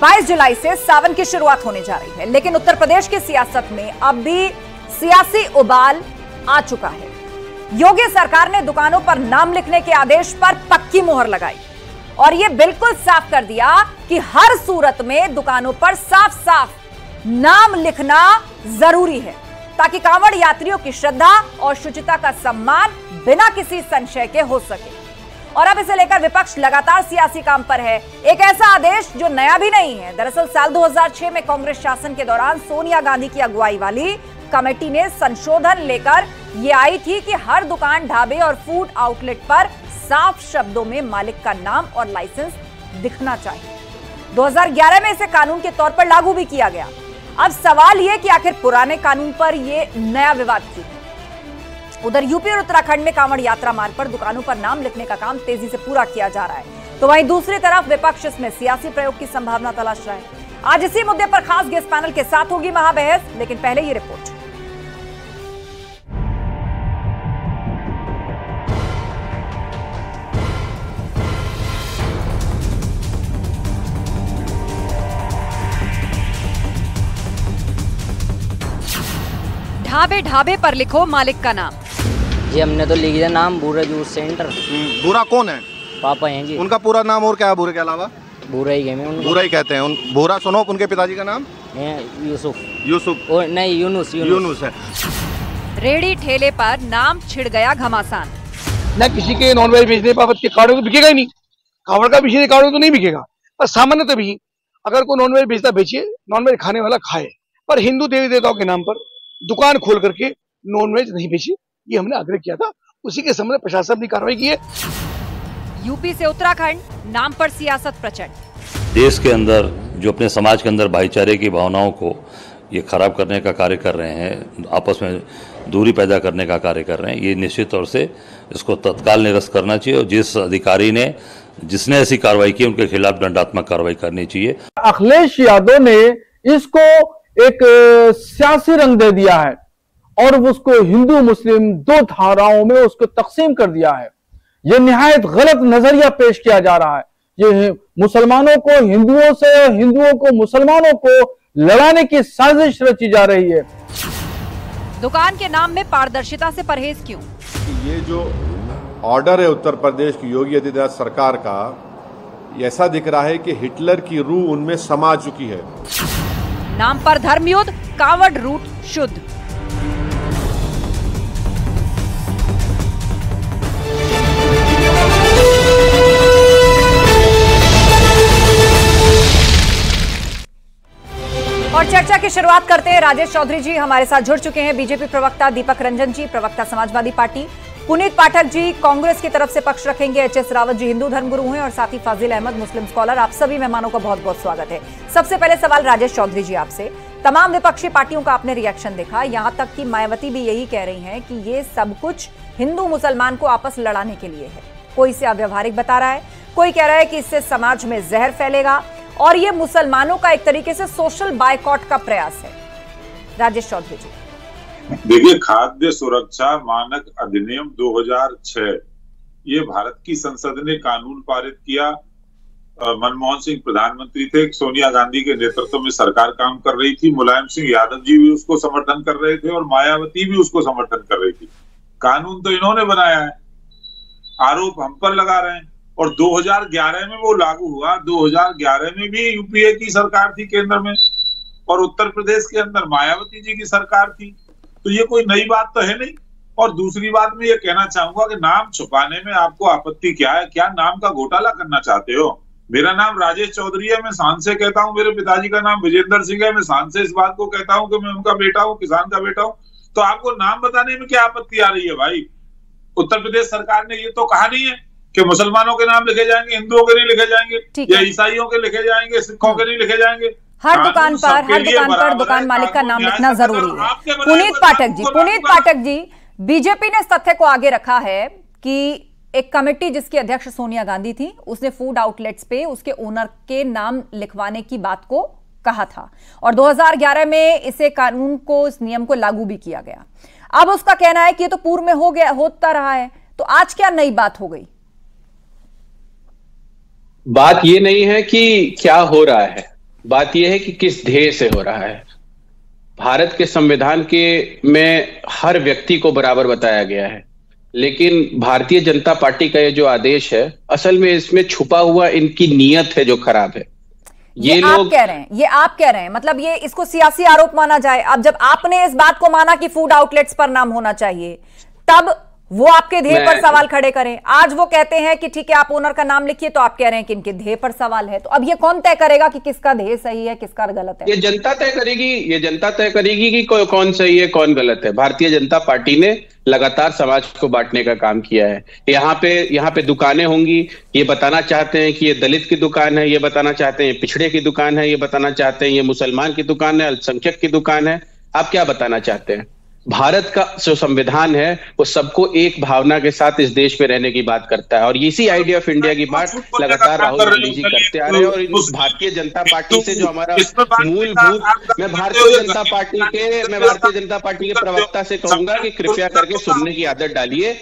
22 जुलाई से सावन की शुरुआत होने जा रही है, लेकिन उत्तर प्रदेश की सियासत में अब भी सियासी उबाल आ चुका है। योगी सरकार ने दुकानों पर नाम लिखने के आदेश पर पक्की मुहर लगाई और यह बिल्कुल साफ कर दिया कि हर सूरत में दुकानों पर साफ साफ नाम लिखना जरूरी है, ताकि कांवड़ यात्रियों की श्रद्धा और शुचिता का सम्मान बिना किसी संशय के हो सके। और अब इसे लेकर विपक्ष लगातार सियासी काम पर है। एक ऐसा आदेश जो नया भी नहीं है। दरअसल साल 2006 में कांग्रेस शासन के दौरान सोनिया गांधी की अगुवाई वाली कमेटी ने संशोधन लेकर यह आई थी कि हर दुकान, ढाबे और फूड आउटलेट पर साफ शब्दों में मालिक का नाम और लाइसेंस दिखना चाहिए। 2011 में इसे कानून के तौर पर लागू भी किया गया। अब सवाल यह कि आखिर पुराने कानून पर यह नया विवाद क्यों है। उधर यूपी और उत्तराखंड में कांवड़ यात्रा मार्ग पर दुकानों पर नाम लिखने का काम तेजी से पूरा किया जा रहा है, तो वहीं दूसरी तरफ विपक्ष इसमें सियासी प्रयोग की संभावना तलाश रहा है। आज इसी मुद्दे पर खास गेस्ट पैनल के साथ होगी महाबहस, लेकिन पहले ये रिपोर्ट। ढाबे ढाबे पर लिखो मालिक का नाम। जी हमने तो लिख दिया नाम, भूरा जूस सेंटर। भूरा कौन है? पापा हैं जी। उनका पूरा नाम और क्या है भूरे के अलावा? भूरा ही है, भूरा ही कहते हैं। भूरा सुनो, उनके पिताजी का नाम? यूसुफ। यूसुफ और नहीं, यूनुस है। रेडी ठेले पर नाम छिड़ गया घमासान। न किसी के नॉनवेज बेचने बाबत के कार्ड तो बिकेगा ही नहीं, कावड़ का बेचने कार्ड तो नहीं बिकेगा। पर सामान्य भी अगर कोई नॉनवेज बेचता बेचे, नॉनवेज खाने वाला खाए, पर हिंदू देवी देवताओं के नाम पर दुकान खोल करके नॉनवेज नहीं बेचे, ये हमने आग्रह किया था। उसी के संबंध में प्रशासन ने कार्रवाई की है। यूपी से उत्तराखंड, नाम पर सियासत प्रचंड। देश के अंदर जो अपने समाज के अंदर भाईचारे की भावनाओं को ये खराब करने का कार्य कर रहे हैं, आपस में दूरी पैदा करने का कार्य कर रहे हैं, ये निश्चित तौर से इसको तत्काल निरस्त करना चाहिए और जिस अधिकारी ने जिसने ऐसी कार्रवाई की उनके खिलाफ दंडात्मक कार्रवाई करनी चाहिए। अखिलेश यादव ने इसको एक सियासी रंग दे दिया है और उसको हिंदू मुस्लिम दो धाराओं में उसको तकसीम कर दिया है। यह निहायत गलत नजरिया पेश किया जा रहा है। ये मुसलमानों को हिंदुओं से, हिंदुओं को मुसलमानों को लड़ाने की साजिश रची जा रही है। दुकान के नाम में पारदर्शिता से परहेज क्यों? ये जो ऑर्डर है उत्तर प्रदेश की योगी आदित्यनाथ सरकार का, ऐसा दिख रहा है कि हिटलर की रूह उनमें समा चुकी है। नाम पर धर्मयुद्ध, कांवड़ रूट शुद्ध। और चर्चा की शुरुआत करते हैं। राजेश चौधरी जी हमारे साथ जुड़ चुके हैं, बीजेपी प्रवक्ता दीपक रंजन जी, प्रवक्ता समाजवादी पार्टी, पुनीत पाठक जी कांग्रेस की तरफ से पक्ष रखेंगे, एचएस रावत जी हिंदू धर्मगुरु हैं, और साथ ही फाजिल अहमद मुस्लिम स्कॉलर। आप सभी मेहमानों का बहुत बहुत स्वागत है। सबसे पहले सवाल राजेश चौधरी जी आपसे। तमाम विपक्षी पार्टियों का आपने रिएक्शन देखा, यहां तक कि मायावती भी यही कह रही हैं कि ये सब कुछ हिंदू मुसलमान को आपस लड़ाने के लिए है। कोई इसे अव्यवहारिक बता रहा है, कोई कह रहा है कि इससे समाज में जहर फैलेगा और ये मुसलमानों का एक तरीके से सोशल बायकॉट का प्रयास है। राजेश चौधरी जी। देखिए, खाद्य सुरक्षा मानक अधिनियम 2006 ये भारत की संसद ने कानून पारित किया। मनमोहन सिंह प्रधानमंत्री थे, सोनिया गांधी के नेतृत्व में सरकार काम कर रही थी, मुलायम सिंह यादव जी भी उसको समर्थन कर रहे थे और मायावती भी उसको समर्थन कर रही थी। कानून तो इन्होंने बनाया है, आरोप हम पर लगा रहे हैं। और 2011 में वो लागू हुआ। 2011 में भी यूपीए की सरकार थी केंद्र में और उत्तर प्रदेश के अंदर मायावती जी की सरकार थी, तो ये कोई नई बात तो है नहीं। और दूसरी बात मैं ये कहना चाहूंगा कि नाम छुपाने में आपको आपत्ति क्या है? क्या नाम का घोटाला करना चाहते हो? मेरा नाम राजेश चौधरी है, मैं शान से कहता हूँ। मेरे पिताजी का नाम विजेंद्र सिंह है, मैं शान से इस बात को कहता हूँ कि मैं उनका बेटा हूँ, किसान का बेटा हूँ। तो आपको नाम बताने में क्या आपत्ति आ रही है भाई? उत्तर प्रदेश सरकार ने ये तो कहा नहीं है कि मुसलमानों के नाम लिखे जाएंगे, हिंदुओं के नहीं लिखे जाएंगे, या ईसाइयों के लिखे जाएंगे, सिखों के नहीं लिखे जाएंगे। हर दुकान पर दुकान मालिक का नाम लिखना जरूरी है। पुनीत पाठक जी, बीजेपी ने इस तथ्य को आगे रखा है कि एक कमेटी जिसकी अध्यक्ष सोनिया गांधी थी, उसने फूड आउटलेट्स पे उसके ओनर के नाम लिखवाने की बात को कहा था और 2011 में इसे कानून को, इस नियम को लागू भी किया गया। अब उसका कहना है कि ये तो पूर्व में होता रहा है, तो आज क्या नई बात हो गई? बात ये नहीं है कि क्या हो रहा है, बात यह है कि किस ध्येय से हो रहा है। भारत के संविधान के में हर व्यक्ति को बराबर बताया गया है, लेकिन भारतीय जनता पार्टी का ये जो आदेश है, असल में इसमें छुपा हुआ इनकी नीयत है जो खराब है। ये लोग आप कह रहे हैं मतलब ये इसको सियासी आरोप माना जाए। अब जब आपने इस बात को माना कि फूड आउटलेट्स पर नाम होना चाहिए, तब वो आपके ध्येय पर सवाल खड़े करें। आज वो कहते हैं कि ठीक है आप ओनर का नाम लिखिए, तो आप कह रहे हैं कि इनके ध्येय पर सवाल है। तो अब ये कौन तय करेगा कि किसका ध्येय सही है, किसका गलत है? ये जनता तय करेगी कि कौन सही है कौन गलत है। भारतीय जनता पार्टी ने लगातार समाज को बांटने का काम किया है। यहाँ पे दुकानें होंगी, ये बताना चाहते हैं कि ये दलित की दुकान है, ये बताना चाहते हैं पिछड़े की दुकान है, ये बताना चाहते हैं ये मुसलमान की दुकान है, अल्पसंख्यक की दुकान है। आप क्या बताना चाहते हैं? भारत का जो संविधान है वो सबको एक भावना के साथ इस देश में रहने की बात करता है, और इसी आइडिया ऑफ इंडिया की बात लगातार राहुल गांधी जी करते आ रहे हैं। और उस भारतीय जनता पार्टी से जो हमारा मूलभूत, मैं भारतीय जनता पार्टी के प्रवक्ता से कहूंगा कि कृपया करके सुनने की आदत डालिए।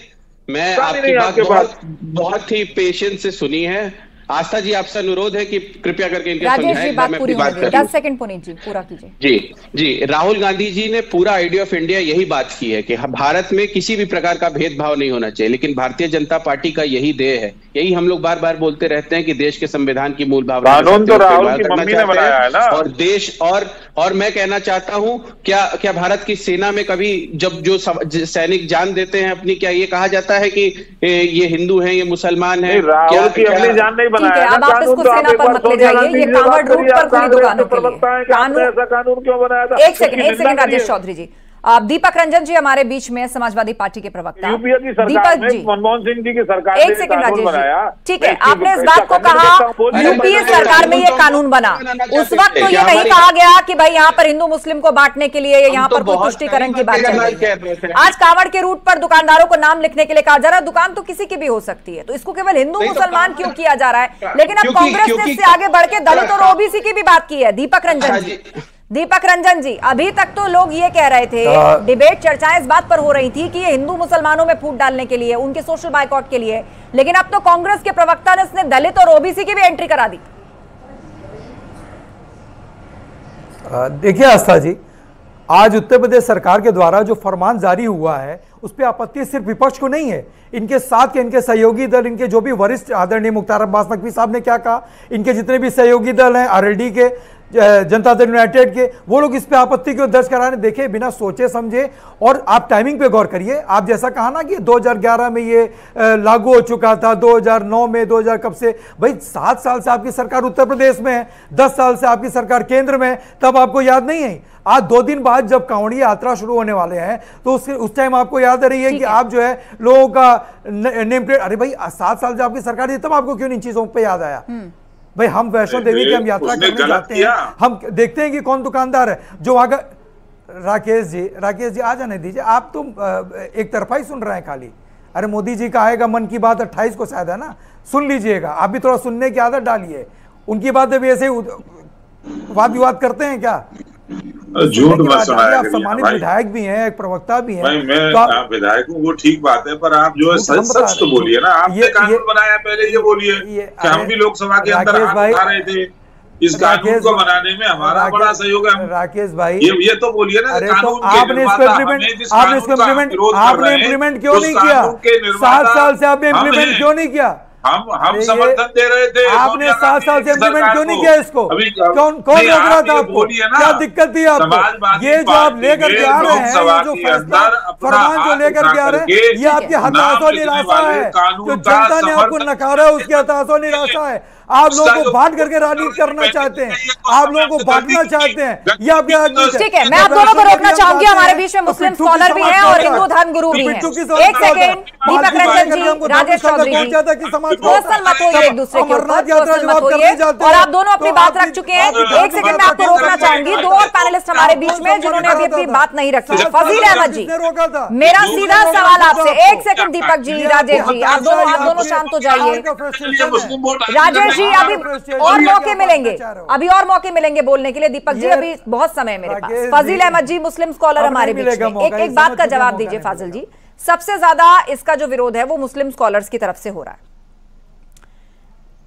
मैं आपकी बात बहुत ही पेशेंस से सुनी है। आस्था जी, आपसे अनुरोध है कि कृपया करके इनके समझाएं। मैं अपनी बात कर 10 सेकंड पुनीत जी पूरा कीजिए। जी, राहुल गांधी जी ने पूरा आइडिया ऑफ इंडिया यही बात की है कि भारत में किसी भी प्रकार का भेदभाव नहीं होना चाहिए, लेकिन भारतीय जनता पार्टी का यही ध्येय है। यही हम लोग बार बार बोलते रहते हैं कि देश के संविधान की मूल भावना कानून तो राहुल की मम्मी ने बनाया है ना। और देश और मैं कहना चाहता हूं, क्या भारत की सेना में कभी जब जो सैनिक जान देते हैं अपनी, क्या ये कहा जाता है कि ये हिंदू हैं, ये मुसलमान हैं? राहुल की अपनी जान नहीं ठीक है, अब आप इसको सेना पर मत ले जाइए। ये कांवड़ रूट पर खुली दुकानों के लिए कानून क्यों बनाया था? एक सेकंड राजेश चौधरी जी। दीपक रंजन जी हमारे बीच में, समाजवादी पार्टी के प्रवक्ता। दीपक जी, मनमोहन सिंह जी की सरकार एक सेकंड राजेश जी, ठीक है, आपने इस बात को कहा यूपीए सरकार में ये कानून बना, उस वक्त तो ये नहीं कहा गया कि भाई यहाँ पर हिंदू मुस्लिम को बांटने के लिए यहाँ पर कोई तुष्टीकरण की बात चल रही है। आज कांवड़ के रूट पर दुकानदारों को नाम लिखने के लिए कहा जा रहा है। दुकान तो किसी की भी हो सकती है, तो इसको केवल हिंदू मुसलमान क्यों किया जा रहा है? लेकिन अब कांग्रेस ने इससे आगे बढ़ के दलित और ओबीसी की भी बात की है। दीपक रंजन जी, अभी तक तो लोग ये कह रहे थे, डिबेट चर्चाएं इस बात पर हो रही थी कि ये हिंदू मुसलमानों में फूट डालने के लिए, उनके सोशल बाइकआउट के लिए, लेकिन अब तो कांग्रेस के प्रवक्ता ने इसने दलित और ओबीसी की भी एंट्री करा दी। देखिए आस्था जी, आज उत्तर प्रदेश सरकार के द्वारा जो फरमान जारी हुआ है उस पर आपत्ति सिर्फ विपक्ष को नहीं है, इनके साथ के इनके सहयोगी दल, इनके जो भी वरिष्ठ आदरणीय मुख्तार अब्बास नकवी साहब ने क्या कहा, इनके जितने भी सहयोगी दल हैं, आरएलडी के, जनता दल यूनाइटेड के, वो लोग इस पे आपत्ति क्यों दर्ज कराने? देखे बिना सोचे समझे। और आप टाइमिंग पे गौर करिए, आप जैसा कहा ना कि 2011 में ये लागू हो चुका था, 2009 में, 2000 कब से? भाई 7 साल से आपकी सरकार उत्तर प्रदेश में है, 10 साल से आपकी सरकार केंद्र में है, तब आपको याद नहीं है? आज 2 दिन बाद जब कांवड़ी यात्रा शुरू होने वाले हैं तो उस टाइम आपको याद रही है कि आप जो है लोगों का नेम प्लेट, अरे भाई 7 साल से आपकी सरकार थी, तब आपको क्यों इन चीजों पे याद आया? भाई हम वैष्णो देवी की हम यात्रा करने जाते हैं, हम देखते हैं कि कौन दुकानदार है जो वहां का। राकेश जी आ जाने दीजिए, आप तो एक तरफा ही सुन रहे हैं खाली। अरे मोदी जी का आएगा मन की बात 28 को शायद है ना, सुन लीजिएगा, आप भी थोड़ा सुनने की आदत डालिए। उनकी बातें भी ऐसे वाद विवाद करते हैं क्या? झूठ मत सुनाया आप सम्मानित विधायक भी हैं, एक प्रवक्ता भी हैं। मैं तो विधायक हूँ, वो ठीक बात है, पर आप जो है सच तो बोलिए ना। आपने कानून बनाया, पहले ये बोलिए कि हम भी लोकसभा के अंदर हाथ उठा रहे थे, इस कानून को बनाने में हमारा बड़ा सहयोग है। राकेश भाई, ये तो बोलिए ना, कानून आपने इम्प्लीमेंट क्यों नहीं किया? 7 साल से आपने इम्प्लीमेंट क्यों नहीं किया? हम समर्थन दे रहे थे। आपने 7 साल से इम्प्लीमेंट क्यों नहीं किया इसको? कौन रोक रहा था आपको? क्या दिक्कत थी आपको? ये जो आप लेकर के आ रहे हैं, ये जो फैसला फरमान जो लेकर के आ रहे हैं, ये आपकी हताशा और निराशा है। जो जनता ने आपको नकारा है उसकी हताशा और निराशा है। आप लोगों को बांट करके राजनीति करना चाहते हैं, आप लोगों को बांटना चाहते हैं, ये आपकी राजनीति। ठीक है, मैं आप दोनों को रोकना चाहूंगी, हमारे बीच में मुस्लिम स्कॉलर भी हैं और हिंदू धर्म गुरु भी हैं। एक सेकंड, दीपक रंजन जी, राजेश चौधरी जी, पर्सनल मत होइए एक दूसरे के ऊपर, पर्सनल मत होइए, और आप दोनों अपनी बात रख चुके हैं। एक सेकंड मैं आपको रोकना चाहूंगी, 2 और पैनलिस्ट हमारे बीच में जिन्होंने अभी अपनी बात नहीं रखी। फजील अहमद जी, मेरा सीधा सवाल आपसे, एक सेकंड दीपक जी, राजेश जी, आप दोनों शांत हो जाइए। राजेश जी, अभी और मौके मिलेंगे, मौके मिलेंगे बोलने के लिए। दीपक जी, अभी बहुत समय मेरे पास। फजील अहमद जी, मुस्लिम स्कॉलर हमारे बीच में, एक बात का जवाब दीजिए फाजिल जी। सबसे ज्यादा इसका जो विरोध है वो मुस्लिम स्कॉलर्स की तरफ से हो रहा है।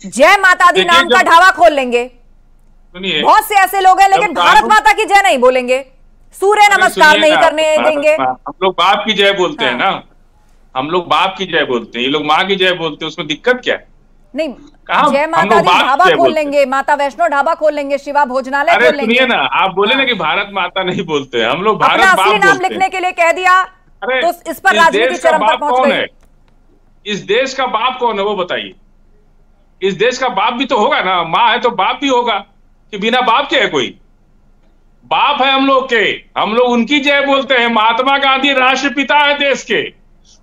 जय माता दी नाम का ढाबा खोल लेंगे, सुनिए, बहुत से ऐसे लोग हैं लेकिन भारत माता की जय नहीं बोलेंगे, सूर्य नमस्कार नहीं करने देंगे। हम लोग बाप की जय बोलते हैं ना, हम लोग बाप की जय बोलते हैं, ये लोग माँ की जय बोलते हैं, उसमें दिक्कत क्या है? नहीं, जय माता दी ढाबा खोल लेंगे, माता वैष्णो ढाबा खोल लेंगे, शिवा भोजनालय खोल लेंगे। सुनिए ना, आप बोले ना कि भारत माता नहीं बोलते, हम लोग भारत बाप असली नाम लिखने के लिए कह दिया तो इस पर राजनीति चरम पर पहुंच गई। इस देश का बाप कौन है वो बताइए? इस देश का बाप भी तो होगा ना, माँ है तो बाप भी होगा, कि बिना बाप के है कोई? बाप है हम लोग के, हम लोग उनकी जय बोलते हैं। महात्मा गांधी राष्ट्रपिता है देश के,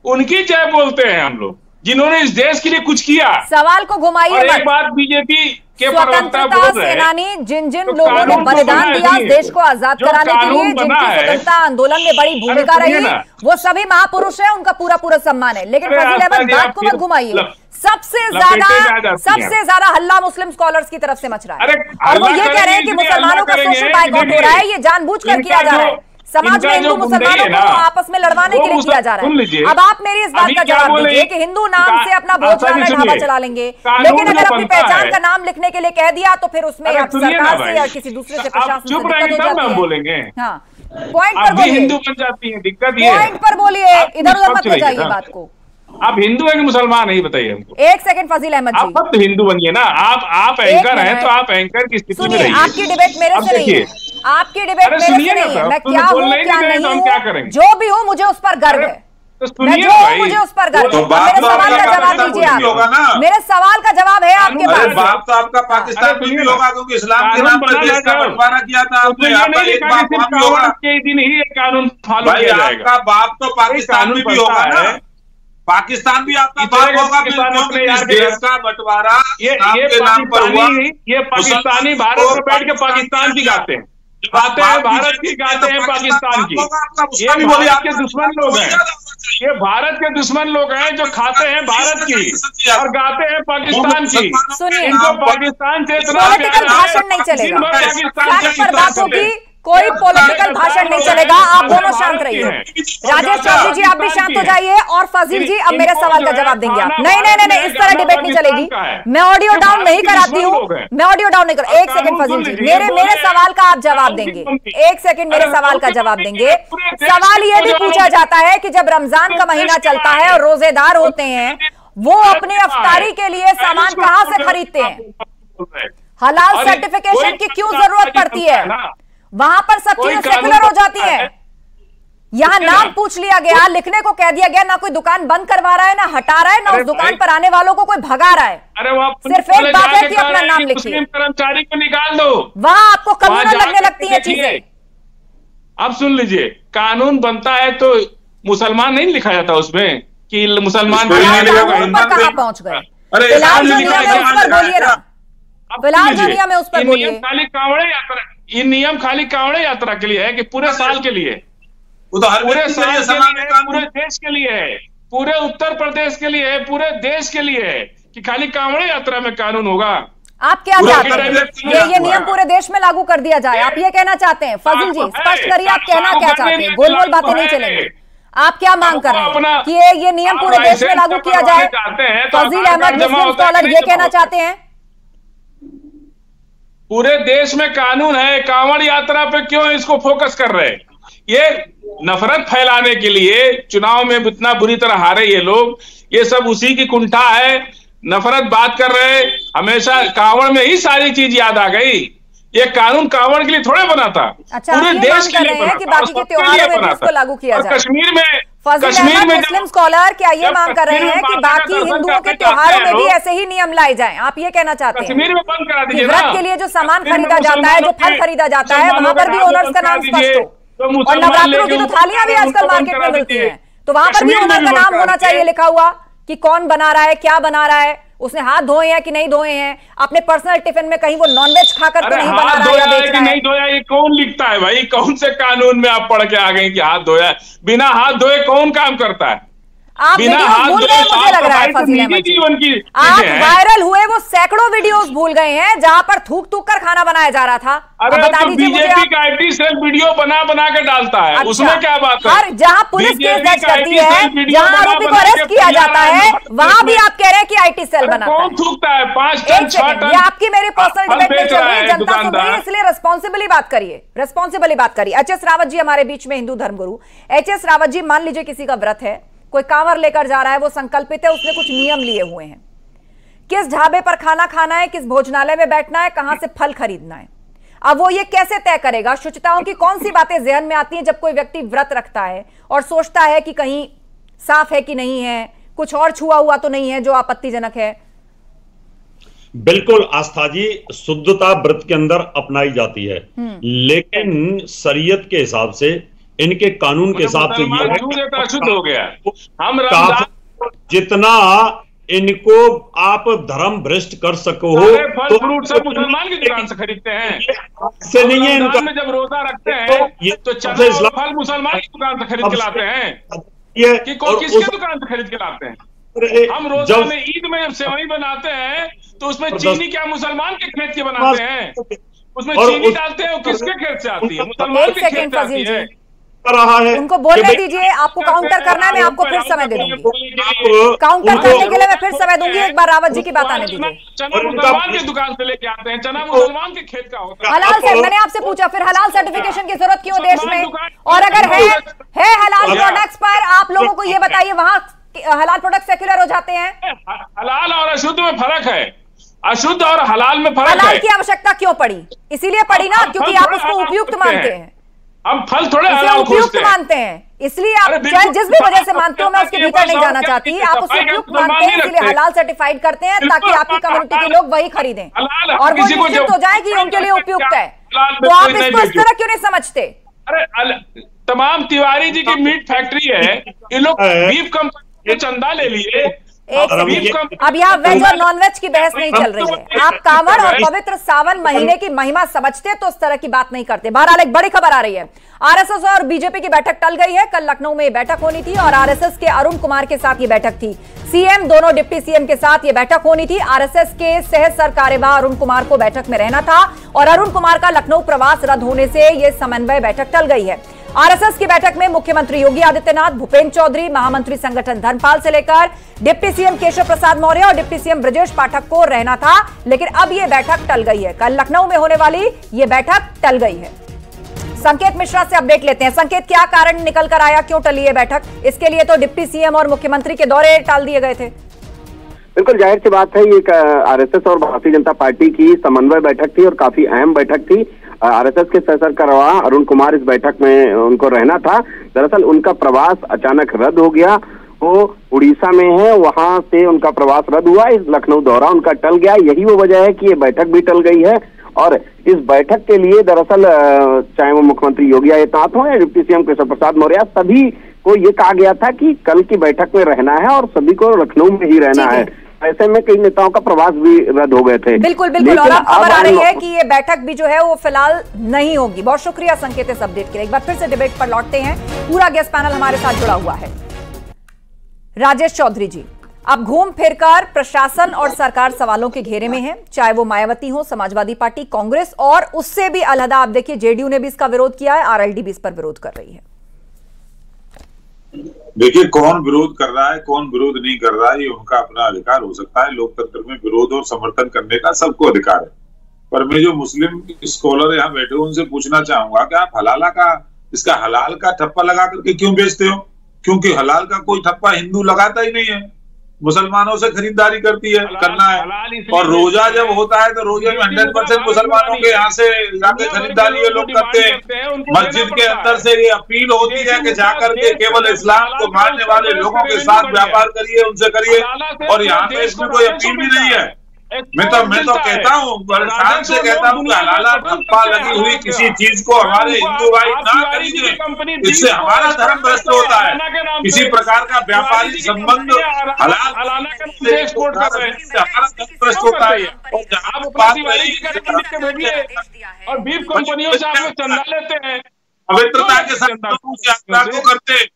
उनकी जय बोलते हैं हम लोग, जिन्होंने इस देश के लिए कुछ किया। सवाल को घुमाइए मत। एक बात बीजेपी के स्वतंत्रता सेनानी जिन जिन लोगों ने बलिदान दिया देश को आजाद कराने के लिए, जिनकी स्वतंत्रता आंदोलन में बड़ी भूमिका रही, वो सभी महापुरुष हैं, उनका पूरा पूरा सम्मान है। लेकिन फजील अहमद बात को मत घुमाइए। सबसे ज्यादा हल्ला मुस्लिम स्कॉलर्स की तरफ से मच रहा है और वो ये कह रहे हैं कि मुसलमानों का सोशल बायकॉट हो रहा है, ये जानबूझकर किया जा रहा है, समाज में हिंदू मुसलमानों को आपस में लड़वाने के लिए किया जा रहा है। अब आप मेरी इस बात का जवाब दीजिए कि हिंदू नाम से अपना भोजनालय ढाबा चला लेंगे, लेकिन अगर अपनी पहचान का नाम लिखने के लिए कह दिया तो फिर उसमें सरकार से या किसी दूसरे से प्रशासन से दिक्कत हो जाती है। हाँ, पॉइंट पर बोलिए, हिंदू बन जाती है, दिक्कत ये पॉइंट पर बोलिए, इधर उधर मत ले जाइए बात को। आप हिंदू है कि मुसलमान है, बताइए हमको। एक सेकंड फजील अहमद जी, आप तो हिंदू बनिए ना, आप एंकर हैं तो आप एंकर की स्थिति में रहिए। आपकी डिबेट मेरे से नहीं है, आपकी डिबेट मेरे से नहीं है, मैं क्या हूँ क्या नहीं हूँ, जो भी हूँ मुझे उस पर गर्व है, मैं जो हूँ मुझे उस पर गर्व है। मेरे सवाल का जवाब दीजिए आप, मेरे सवाल का जवाब है आपके पास। बाप तो आपका पाकिस्तान में भी होगा, क्योंकि इस्लाम के नाम पर देश का बंटवारा किया था आपने, आपका एक बाप भी होगा के दिन ही कानून फॉलो किया जाएगा। आपका बाप तो पाकिस्तान में भी होगा ना, पाकिस्तान भी आपका बाप होगा, इस देश का बंटवारा ये नाम पर हुआ। ये पाकिस्तानी भारत में बैठ के पाकिस्तान की गाते हैं, गाते हैं भारत की, गाते हैं पाकिस्तान की। ये भी बोलिए आपके दुश्मन लोग हैं, ये भारत के दुश्मन लोग हैं जो खाते हैं भारत की और गाते हैं पाकिस्तान की। इनको पाकिस्तान से इतना भाषण नहीं चलेगा, कोई पॉलिटिकल भाषण नहीं चलेगा, आप दोनों शांत रहिए। राजेश चौधरी जी आप भी शांत हो जाइए और फजील जी अब मेरे सवाल का जवाब देंगे आप। नहीं, इस तरह डिबेट नहीं चलेगी। मैं ऑडियो डाउन नहीं कराती हूँ, मैं ऑडियो डाउन नहीं कर। एक सेकंड फजील जी, मेरे सवाल का आप जवाब देंगे, एक सेकंड मेरे सवाल का जवाब देंगे। सवाल ये भी पूछा जाता है कि जब रमजान का महीना चलता है और रोजेदार होते हैं, वो अपने अफ्तारी के लिए सामान कहाँ से खरीदते हैं? हलाल सर्टिफिकेशन की क्यों जरूरत पड़ती है? वहां पर सब चीजें सेकुलर हो जाती हैं। यहाँ नाम पूछ लिया गया, लिखने को कह दिया गया, ना कोई दुकान बंद करवा रहा है, ना हटा रहा है, ना उस दुकान पर आने वालों को कोई भगा रहा है। सिर्फ एक बात है कि अपना नाम लिखिए, कर्मचारी को निकाल दो। वहां आपको कम्युनल लगने लगती है चीजें। अब सुन लीजिए, कानून बनता है तो मुसलमान नहीं लिखा जाता उसमें कि मुसलमान कहाँ पहुंच गए? फिलहाल जो नियम है उस पर बोलिए ना, फिलहाल जो नियम है उस पर बोलिए। खाली कांवड़े यात्रा, ये नियम खाली कांवड़े यात्रा के लिए है कि पूरे साल के लिए, वो तो हर पूरे साल के लिए, पूरे देश के लिए है, पूरे उत्तर प्रदेश के लिए है, पूरे देश के लिए है कि खाली कांवड़े यात्रा में कानून होगा। आप क्या चाहते हैं? ये नियम पूरे देश में लागू कर दिया जाए, आप ये कहना चाहते हैं? फजील जी स्पष्ट करिए, आप कहना क्या चाहते हैं? गोल गोल बातें नहीं चलेंगी। आप क्या मांग कर रहे हैं कि ये नियम पूरे देश में लागू किया जाए? फजील अहमद मुस्लिम स्कॉलर ये कहना चाहते हैं पूरे देश में कानून है, कांवड़ यात्रा पे क्यों इसको फोकस कर रहे हैं? ये नफरत फैलाने के लिए, चुनाव में इतना बुरी तरह हारे ये लोग, ये सब उसी की कुंठा है। नफरत बात कर रहे हैं, हमेशा कांवड़ में ही सारी चीज याद आ गई। ये कानून कांवड़ के लिए थोड़े बना था, पूरे देश के लिए बना था, कि बाकी के त्योहारों में भी इसको लागू किया जाए। कश्मीर में मुस्लिम स्कॉलर क्या ये मांग कर रहे हैं कि बाकी हिंदुओं के त्योहारों में भी ऐसे ही नियम लाए जाएं? आप ये कहना चाहते हैं कश्मीर में बंद करा दीजिए व्रत के लिए जो सामान खरीदा जाता है, जो फल खरीदा जाता है, वहां पर भी ओनर्स का नाम स्पष्ट हो। और नवरात्रों की तो थालियां भी आजकल मार्केट में मिलती हैं, तो वहां पर भी ओनर का नाम होना चाहिए लिखा हुआ कि कौन बना रहा है, क्या बना रहा है, उसने हाथ धोए हैं कि नहीं धोए हैं, अपने पर्सनल टिफिन में कहीं वो नॉनवेज खाकर तो नहीं बना रहा है या बेच रहा है। नहीं धोया ये कौन लिखता है भाई? कौन से कानून में आप पढ़ के आ गए कि हाथ धोया? बिना हाथ धोए कौन काम करता है? आप वीडियोस भूल गए, मुझे लग रहा है फसील अहमद जी, आप वायरल हुए वो सैकड़ों वीडियोस भूल गए हैं जहां पर थूक थूक कर खाना बनाया जा रहा था। अरे बता दीजिए मुझे, बीजेपी का आईटी सेल वीडियो बना के डालता है। अच्छा, उसमें क्या बात है? और जहां पुलिस केस दर्ज करती है, जहां आरोपी को अरेस्ट किया जाता है, वहां भी आप कह रहे हैं कि आईटी सेल बनाता है। कौन थूकता है? 5 टन 6 टन। ये आपकी मेरी पर्सनल डिबेट नहीं चल रही है, जनता सुन रही है, इसलिए रेस्पॉन्सिबली बात करिए, रेस्पॉन्सिबली बात करिए। एचएस रावत जी हमारे बीच में, हिंदू धर्मगुरु। एचएस रावत जी, मान लीजिए किसी का व्रत है, कोई कांवर लेकर जा रहा है, वो संकल्पित है, उसने कुछ नियम लिए हुए हैं, किस ढाबे पर खाना खाना है, किस भोजनालय में बैठना है, कहां से फल खरीदना है। अब वो ये कैसे तय करेगा? शुचिताओं की कौन सी बातें ज़हन में आती हैं जब कोई व्यक्ति व्रत रखता है और सोचता है कि कहीं साफ है कि नहीं है, कुछ और छुआ हुआ तो नहीं है जो आपत्तिजनक है? बिल्कुल आस्था जी, शुद्धता व्रत के अंदर अपनाई जाती है, लेकिन शरीयत के हिसाब से, इनके कानून के हिसाब से ये अशुद्ध हो गया। हम जितना इनको आप धर्म भ्रष्ट कर सको हो, तो फ्रूट सब मुसलमान की दुकान से खरीदते हैं, से नहीं है इनका। में जब रोजा रखते हैं तो चना और फल मुसलमान की दुकान से खरीद के लाते हैं, कि किसकी दुकान से खरीद के लाते हैं? हम रोजा में, ईद में जब सेवई बनाते हैं तो उसमें चीनी क्या मुसलमान के खेत की बनाते हैं? उसमें चीनी डालते हैं, वो किसके खेत से आती है? मुसलमान के खेत से आती है। रहा है उनको बोलने दीजिए, आपको काउंटर करना है, मैं आपको फिर समय दे दूंगी, काउंटर करने के लिए मैं फिर समय दूंगी। एक बार रावत जी की बात आने दीजिए। चना मुसलमान की दुकान से लेके आते हैं, चना मुसलमान के खेत का होता है। हलाल से, मैंने आपसे पूछा फिर हलाल सर्टिफिकेशन की जरूरत क्यों देश में? और अगर है हलाल प्रोडक्ट्स पर, आप लोगों को ये बताइए, वहां हलाल प्रोडक्ट सेक्युलर हो जाते हैं? हलाल और अशुद्ध में फर्क है, अशुद्ध और हलाल में फर्क है। हलाल की आवश्यकता क्यों पड़ी? इसीलिए पड़ी ना क्योंकि आप उसको उपयुक्त मानते हैं। हम फल थोड़े उपयुक्त मानते हैं, इसलिए आप चाहे जिस भी वजह से मानते हो, मैं उसके भीतर नहीं जाना चाहती, आप उसे उपयुक्त मानते हैं, इसलिए हलाल सर्टिफाइड करते हैं ताकि आपकी कम्युनिटी के लोग वही खरीदें और वो निश्चित हो जाए कि उनके लिए उपयुक्त है। तो आप इसको इस तरह क्यों नहीं समझते? अरे तमाम तिवारी जी की मीट फैक्ट्री है, ये लोग बीफ कंपनी चंदा ले लिए। अब यहाँ वेज और नॉन वेज की बहस नहीं चल रही है। आप कांवड़ और पवित्र सावन महीने की महिमा समझते तो इस तरह की बात नहीं करते। बहरहाल एक बड़ी खबर आ रही है, आरएसएस और बीजेपी की बैठक टल गई है। कल लखनऊ में बैठक होनी थी और आरएसएस के अरुण कुमार के साथ ये बैठक थी। सीएम, दोनों डिप्टी सीएम के साथ ये बैठक होनी थी। आरएसएस के सह सरकार्यवाह अरुण कुमार को बैठक में रहना था और अरुण कुमार का लखनऊ प्रवास रद्द होने से यह समन्वय बैठक टल गई है। आरएसएस की बैठक में मुख्यमंत्री योगी आदित्यनाथ, भूपेंद्र चौधरी, महामंत्री संगठन धर्मपाल से लेकर डिप्टी सीएम केशव प्रसाद मौर्य और डिप्टी सीएम ब्रजेश पाठक को रहना था, लेकिन अब यह बैठक टल गई है। कल लखनऊ में होने वाली यह बैठक टल गई है। संकेत मिश्रा से अपडेट लेते हैं। संकेत, क्या कारण निकल कर आया, क्यों टली है बैठक? इसके लिए तो डिप्टी सीएम और मुख्यमंत्री के दौरे टाल दिए गए थे। बिल्कुल जाहिर सी बात है, ये आरएसएस और भारतीय जनता पार्टी की समन्वय बैठक थी और काफी अहम बैठक थी। आरएसएस के सह सरकार्यवाह अरुण कुमार इस बैठक में उनको रहना था। दरअसल उनका प्रवास अचानक रद्द हो गया, वो उड़ीसा में है, वहां से उनका प्रवास रद्द हुआ, इस लखनऊ दौरा उनका टल गया। यही वो वजह है कि ये बैठक भी टल गई है और इस बैठक के लिए दरअसल चाहे वो मुख्यमंत्री योगी आदित्यनाथ हो या डिप्टी सीएम केशव प्रसाद मौर्य, सभी को ये कहा गया था कि कल की बैठक में रहना है और सभी को लखनऊ में ही रहना है। ऐसे में कई नेताओं का प्रवास भी रद्द हो गए थे। बिल्कुल बिल्कुल, और अब खबर आ रही है कि ये बैठक भी जो है वो फिलहाल नहीं होगी। बहुत शुक्रिया संकेत इस अपडेट के लिए। एक बार फिर से डिबेट पर लौटते हैं। पूरा गेस्ट पैनल हमारे साथ जुड़ा हुआ है। राजेश चौधरी जी, अब घूम फिरकर प्रशासन और सरकार सवालों के घेरे में है, चाहे वो मायावती हो, समाजवादी पार्टी, कांग्रेस और उससे भी अलहदा आप देखिए जेडीयू ने भी इसका विरोध किया है, आरएलडी भी इस पर विरोध कर रही है। देखिए, कौन विरोध कर रहा है, कौन विरोध नहीं कर रहा है, ये उनका अपना अधिकार हो सकता है। लोकतंत्र में विरोध और समर्थन करने का सबको अधिकार है। पर मैं जो मुस्लिम स्कॉलर यहाँ बैठे हूँ उनसे पूछना चाहूंगा कि आप हलाला का, इसका हलाल का ठप्पा लगा करके क्यों बेचते हो? क्योंकि हलाल का कोई ठप्पा हिंदू लगाता ही नहीं है, मुसलमानों से खरीदारी करती है, करना है। और रोजा जब होता है तो रोजे में 100% मुसलमानों के यहाँ से जाके खरीदारी ये लोग करते हैं। मस्जिद के अंदर से ये अपील होती है कि जाकर के केवल इस्लाम को मानने वाले लोगों के साथ व्यापार करिए, उनसे करिए, और यहाँ पे इसमें कोई अपील भी नहीं है। मैं तो कहता हूँ, परेशान से कहता हूँ कि हलाला ठप्पा लगी हुई किसी चीज को हमारे हिंदू भाई ना खरीदें, इससे हमारा धर्म भ्रष्ट होता है। किसी प्रकार का व्यापारिक संबंध हलाल एक्सपोर्ट कर रहे हैं, हमारा धर्म भ्रष्ट होता है। और जहाँ बात और बीफ कंपनियों से आप लोग चंदा लेते हैं, पवित्रता के साथ यात्रा को करते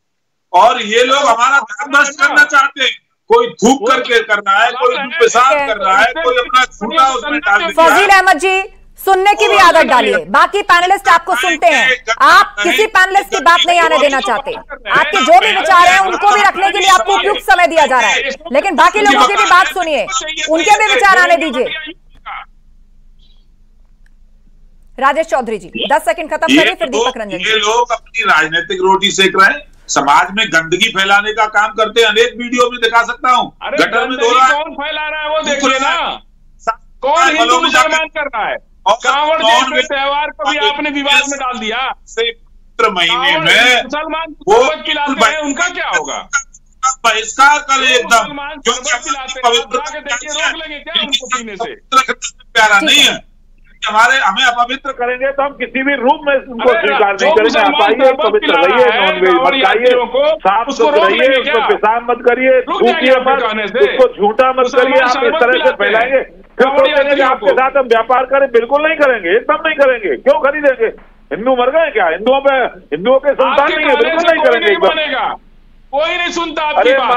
और ये लोग हमारा धर्म नष्ट करना चाहते हैं। कोई थूक करके कर रहा है, कोई पेशाब कर रहा है, कोई अपना झूठा उसमें डाल दिया। फजील अहमद जी, सुनने की भी आदत डालिए। बाकी पैनलिस्ट आपको सुनते हैं, आप किसी पैनलिस्ट की बात नहीं आने देना चाहते। आपके जो भी विचार हैं उनको भी रखने के लिए आपको उपयुक्त समय दिया जा रहा है, लेकिन बाकी लोगों की भी बात सुनिए, उनके भी विचार आने दीजिए। राजेश चौधरी जी 10 सेकंड खत्म करिए, फिर दीपक रंजन जी। ये लोग अपनी राजनीतिक रोटी सेक रहे हैं, समाज में गंदगी फैलाने का काम करते हैं। अनेक वीडियो में दिखा सकता हूँ, गटर में कौन फैला रहा है वो देखिए ना, कौन हिंदू मुसलमान कर रहा है। कांवड़ जैसे त्योहार को भी आपने विवाद में डाल दिया। पवित्र महीने में मुसलमान वो खिलाते हैं, उनका क्या होगा? बहिष्कार करें एकदम, पवित्र देखिए, रोक लेंगे क्या उनको पीने से? प्यारा नहीं है हमें अपवित्र करेंगे तो हम किसी भी रूप में उनको स्वीकार नहीं करेंगे। आप आइए, पवित्र रहिए, नॉनवेज मत खाइए, साफ सुथरा रहिए, उसको पेशाब मत करिए, थूकिए मत, उसको झूठा मत करिए। आप इस तरह से फैलाएंगे फिर सोचेंगे कि आपके साथ हम व्यापार करें। बिल्कुल नहीं करेंगे, एकदम नहीं करेंगे। क्यों खरीदेंगे? हिंदू मर गए क्या? हिंदुओं के संतान नहीं है, बिल्कुल नहीं करेंगे। कोई नहीं सुनता आपकी बात।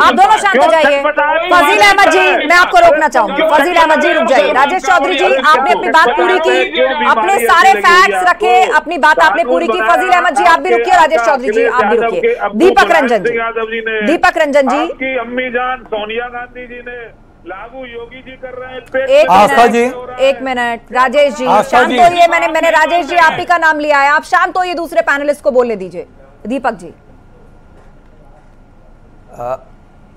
आप दोनों शांत हो जाइए। फजील अहमद जी, मैं आपको रोकना चाहूंगी। फजील अहमद जी रुक जाइए। राजेश चौधरी जी, आपने अपनी बात पूरी की, अपने सारे फैक्ट्स रखे, अपनी बात आपने पूरी की। फजील अहमद जी आप भी रुकिए, राजेश चौधरी जी आप भी रुकिए। दीपक रंजन जी, अम्मी जान सोनिया गांधी जी ने लागू, योगी जी कर रहे हैं। आस्था जी एक मिनट, राजेश जी शांत होइए। मैंने राजेश जी आप ही का नाम लिया है, आप शांत होइए, दूसरे पैनलिस्ट को बोलने दीजिए। दीपक जी।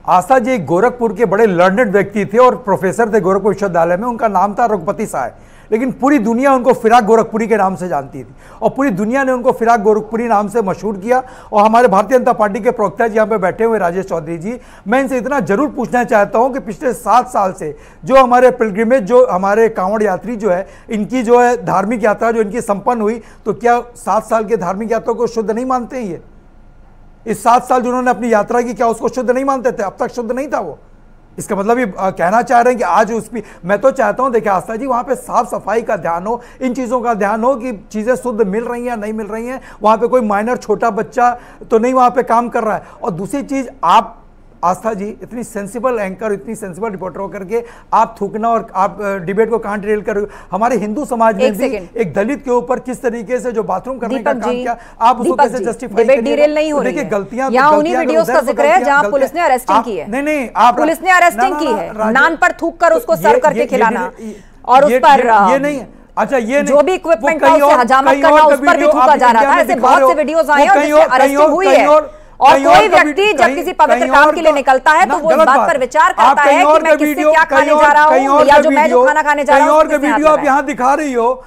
आस्था जी गोरखपुर के बड़े लर्नेड व्यक्ति थे और प्रोफेसर थे गोरखपुर विश्वविद्यालय में। उनका नाम था रघुपति साय, लेकिन पूरी दुनिया उनको फिराक गोरखपुरी के नाम से जानती थी और पूरी दुनिया ने उनको फिराक गोरखपुरी नाम से मशहूर किया। और हमारे भारतीय जनता पार्टी के प्रवक्ता जी यहाँ पे बैठे हुए राजेश चौधरी जी, मैं इनसे इतना जरूर पूछना चाहता हूँ कि पिछले 7 साल से जो हमारे पिलग्रिमेज, जो हमारे कांवड़ यात्री जो है, इनकी जो है धार्मिक यात्रा जो इनकी संपन्न हुई, तो क्या 7 साल के धार्मिक यात्रा को शुद्ध नहीं मानते हैं? ये इस 7 साल जिन्होंने अपनी यात्रा की, क्या उसको शुद्ध नहीं मानते थे? अब तक शुद्ध नहीं था वो। इसका मतलब ये कहना चाह रहे हैं कि आज उसकी, मैं तो चाहता हूं देखिए आस्था जी, वहां पे साफ सफाई का ध्यान हो, इन चीज़ों का ध्यान हो कि चीज़ें शुद्ध मिल रही हैं नहीं मिल रही हैं। वहां पे कोई माइनर छोटा बच्चा तो नहीं वहां पे काम कर रहा है। और दूसरी चीज़, आप आस्था जी इतनी सेंसिबल एंकर, इतनी सेंसिबल रिपोर्टर होकर के आप थूकना और आप डिबेट को कहां डिरेल कर रहे हो? हमारे हिंदू समाज में भी एक दलित के ऊपर किस तरीके से जो बाथरूम करने का काम किया, आप उसको कैसे जस्टिफाई करेंगे? डिरेल नहीं हो रही है। देखिए गलतियां, यहाँ उन्हीं वीडियोस का जिक्र है जहां पुलिस ने अरेस्टिंग की है। नहीं, आप पुलिस ने अरेस्टिंग की है, नान पर थूक कर उसको सर्व करके खिलाना और उस पर ये नहीं है। अच्छा, ये जो भी इक्विपमेंट था उसे हजामत करना, उस पर भी थूका जा रहा था। ऐसे बहुत से वीडियोस आए हैं और अरेस्टिंग हुई है। और कोई व्यक्ति जब किसी पवित्र काम के लिए निकलता है तो वो इस बात पर विचार करता है कि मैं किससे क्या खाने जा रहा हूँ, या जो मैं जो खाना खाने जा रहा हूँ। और वीडियो आप यहाँ दिखा रही हो,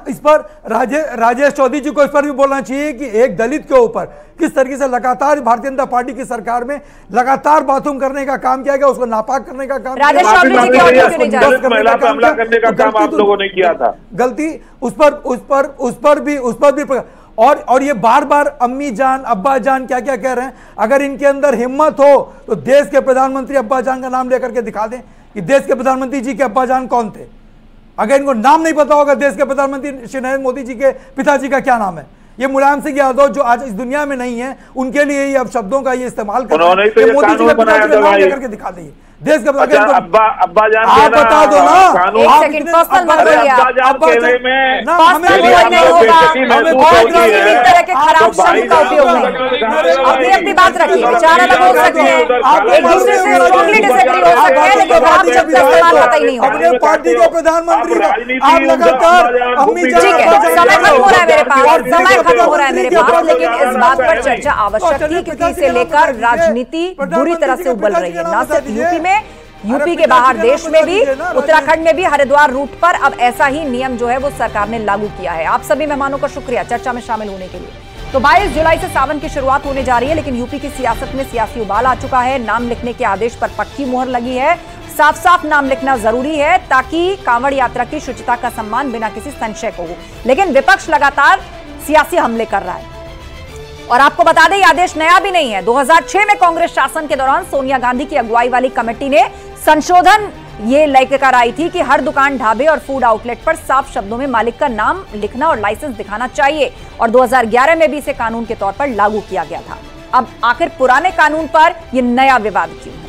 इस पर राजेश चौधरी जी को इस पर भी बोलना चाहिए कि एक दलित के ऊपर किस तरीके से लगातार भारतीय जनता पार्टी की सरकार में लगातार बाथरूम करने का काम किया गया, उसको नापाक करने का काम, राजेश चौधरी जी की ऑडियो नहीं जा रही, महिला पर हमला करने का काम आप लोगों ने किया था। गलती उस पर भी और ये बार बार अम्मी जान अब्बा जान क्या क्या कह रहे हैं। अगर इनके अंदर हिम्मत हो तो देश के प्रधानमंत्री अब्बा जान का नाम लेकर के दिखा दें कि देश के प्रधानमंत्री जी के अब्बा जान कौन थे। अगर इनको नाम नहीं पता होगा देश के प्रधानमंत्री श्री नरेंद्र मोदी जी के पिताजी का क्या नाम है, ये मुलायम सिंह यादव जो आज इस दुनिया में नहीं है, उनके लिए ये अब शब्दों का ये इस्तेमाल कर मोदी जी के पिताजी का नाम लेकर के दिखा दें देश का। अब्बा जान आप बता दो ना, एक सेकंड पर्सनल मत बोलिए आप। इस तरह के खराब शब्द का उपयोग नहीं, अपनी अपनी बात रखिए, विचार अलग हो सकते हैं, एक दूसरे से स्ट्रांगली डिसएग्री हो सकते हैं, लेकिन खराब शब्द का इस्तेमाल पता ही नहीं होगा। अपने पार्टी के प्रधानमंत्री आप लगातार अम्मी जान, ठीक है, समय खत्म हो रहा है मेरे पास, समय खत्म हो रहा है मेरे पास, लेकिन इस बात पर चर्चा आवश्यक थी क्योंकि इसे लेकर राजनीति बुरी तरह से उबल रही है, न सिर्फ यूपी में, यूपी के बाहर देश में भी, उत्तराखंड में भी हरिद्वार रूट पर अब ऐसा ही नियम जो है वो सरकार ने लागू किया है। आप सभी मेहमानों का शुक्रिया चर्चा में शामिल होने के लिए। तो 22 जुलाई से सावन की शुरुआत होने जा रही है, लेकिन यूपी की सियासत में सियासी उबाल आ चुका है। नाम लिखने के आदेश पर पक्की मुहर लगी है। साफ साफ नाम लिखना जरूरी है ताकि कांवड़ यात्रा की शुचिता का सम्मान बिना किसी संशय को हो। लेकिन विपक्ष लगातार सियासी हमले कर रहा है और आपको बता दें, यह आदेश नया भी नहीं है। 2006 में कांग्रेस शासन के दौरान सोनिया गांधी की अगुवाई वाली कमेटी ने संशोधन ये लेकर आई थी कि हर दुकान, ढाबे और फूड आउटलेट पर साफ शब्दों में मालिक का नाम लिखना और लाइसेंस दिखाना चाहिए। और 2011 में भी इसे कानून के तौर पर लागू किया गया था। अब आखिर पुराने कानून पर यह नया विवाद क्यों?